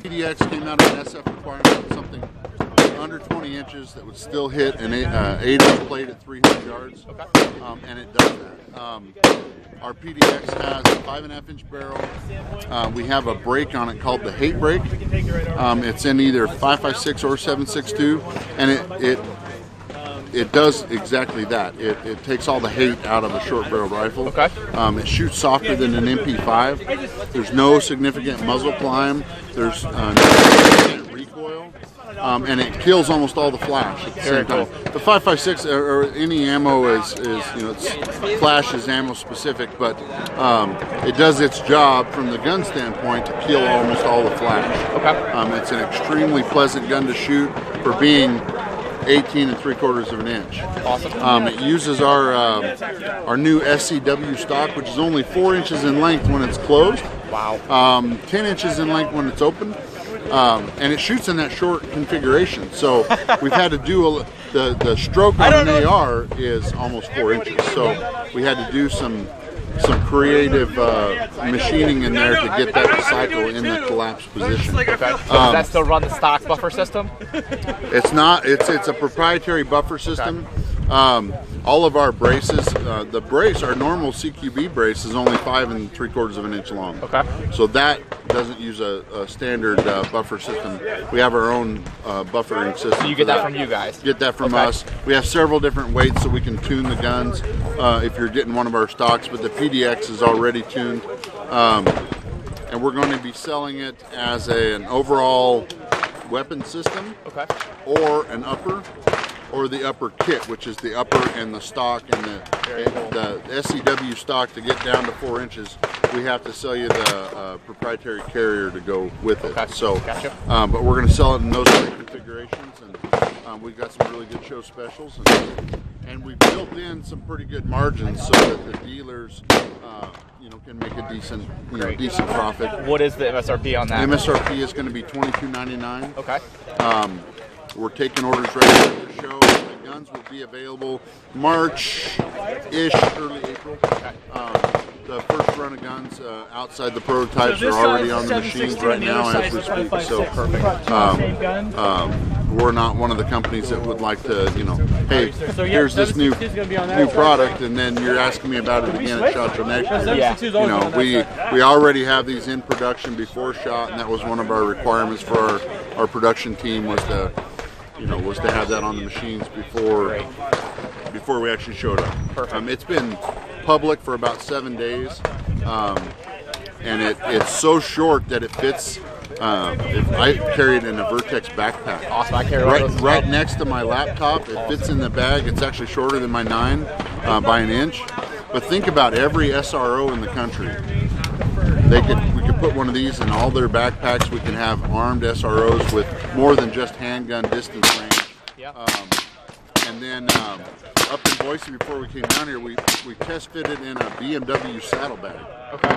PDX came out of an SF requirement, something under 20 inches that would still hit an 8-inch plate at 300 yards, and it does that. Our PDX has a 5.5-inch barrel. We have a brake on it called the hate brake. It's in either 5.56 or 7.62, and it does exactly that. It takes all the hate out of a short barrel rifle. It shoots softer than an MP5. There's no significant muzzle climb. There's no significant recoil. And it kills almost all the flash at the same time. The 5.56 or any ammo is it's flash is ammo specific, but it does its job from the gun standpoint to kill almost all the flash. It's an extremely pleasant gun to shoot for being 18 3/4 of an inch. It uses our new SCW stock, which is only 4 inches in length when it's closed. 10 inches in length when it's open. And it shoots in that short configuration, so we've had to do the stroke on an AR is almost 4 inches, so we had to do some creative machining in there to get that to cycle in the collapsed position. Does that still run the stock buffer system? It's not. It's a proprietary buffer system. All of our braces, the brace, our normal CQB brace is only 5 3/4 of an inch long. So that doesn't use a standard buffer system. We have our own buffering system. So you get that from you guys? Get that from us. We have several different weights so we can tune the guns if you're getting one of our stocks, but the PDX is already tuned. And we're going to be selling it as an overall weapon system or an upper. Or the upper kit, which is the upper and the stock and the SCW stock. To get down to 4 inches, we have to sell you the proprietary carrier to go with it. So, but we're going to sell it in those three configurations, and we've got some really good show specials, and we've built in some pretty good margins so that the dealers, can make a decent, decent profit. What is the MSRP on that? MSRP is going to be $22.99. We're taking orders right after the show. The guns will be available March-ish, early April. The first run of guns outside the prototypes are already on the machines right now as we speak. So we're not one of the companies that would like to, hey, here's this new product, and then you're asking me about it again at SHOT Show next year. We already have these in production before SHOT, and that was one of our requirements for our production team was to have that on the machines before we actually showed up. It's been public for about 7 days, and it's so short that it fits. If I carry it in a Vertex backpack. Awesome, I carry right next to my laptop. It fits in the bag. It's actually shorter than my 9 by an inch. But think about every SRO in the country. We could put one of these in all their backpacks. We can have armed SROs with more than just handgun distance range. And then up in Boise, before we came down here, we test fitted in a BMW saddlebag,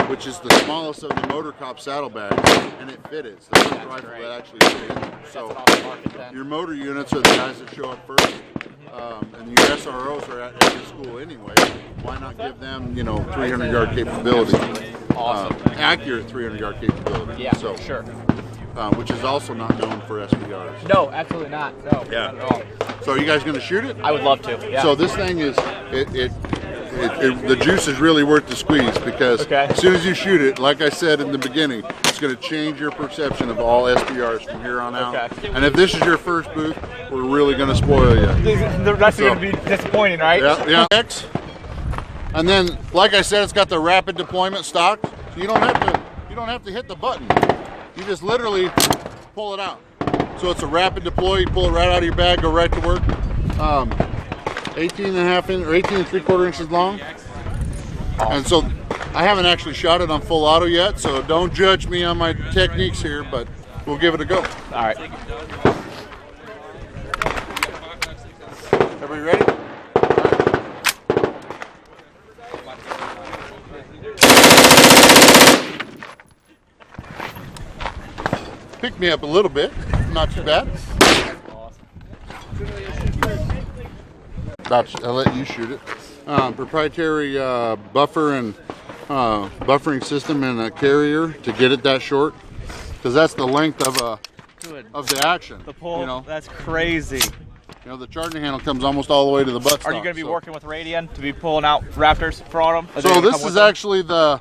which is the smallest of the motor cop saddlebags, and it fitted. It's the first rifle that actually fit in there. So your motor units are the guys that show up first, and your SROs are at your school anyway. Why not give them, 300-yard capability? Awesome. Accurate 300-yard capability. Yeah, so, sure. Which is also not known for SPRs. No, absolutely not. No, not at all. So are you guys going to shoot it? I would love to. Yeah. So this thing is, the juice is really worth the squeeze because as soon as you shoot it, like I said in the beginning, it's going to change your perception of all SPRs from here on out. And if this is your first booth, we're really going to spoil you. The rest are going to be disappointing, right? Yeah. And then, like I said, it's got the rapid deployment stock, so you don't have to hit the button. You just literally pull it out. So it's a rapid deploy. You pull it right out of your bag, go right to work. 18 3/4 inches long. And so I haven't actually shot it on full auto yet, so don't judge me on my techniques here, but we'll give it a go. All right. Everybody ready? Picked me up a little bit, not too bad. I'll let you shoot it. Proprietary buffer and buffering system and a carrier to get it that short. because that's the length of Good. the action. The pull. You know, That's crazy. you know, the charging handle comes almost all the way to the buttstock. Are you going to be working with Radian to be pulling out Raptors for them? So this is actually the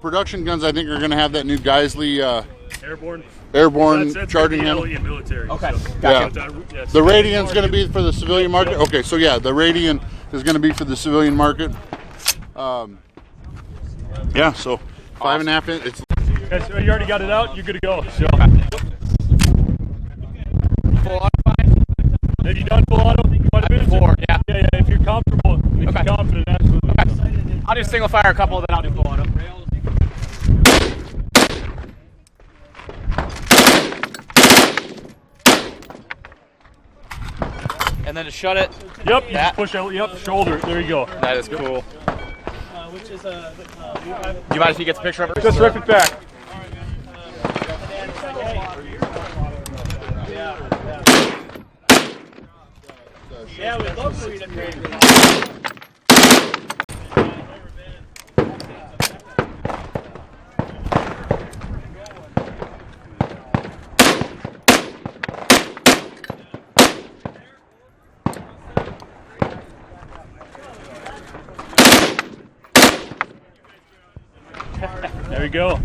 production guns. I think are going to have that new Geisley Airborne. That's charging handle. Military. Okay. So. Gotcha. Yeah. The Radian's going to be for the civilian market. Okay, so yeah, the Radian is going to be for the civilian market. Yeah, so 5.5 inch. It's Okay, so you already got it out. You're good to go. So. Full auto fine? Have you done full auto? Quite a bit. Before, yeah. Yeah. If you're comfortable, if Okay. you're confident, absolutely. Okay. I'll do single fire a couple, then I'll do full auto. And then to shut it. Yep. You That. just push out. Yep. Shoulder. There you go. That is cool. Do you mind if he gets a picture of it? Just rip it back. Yeah, we'd love for you to trade. There we go.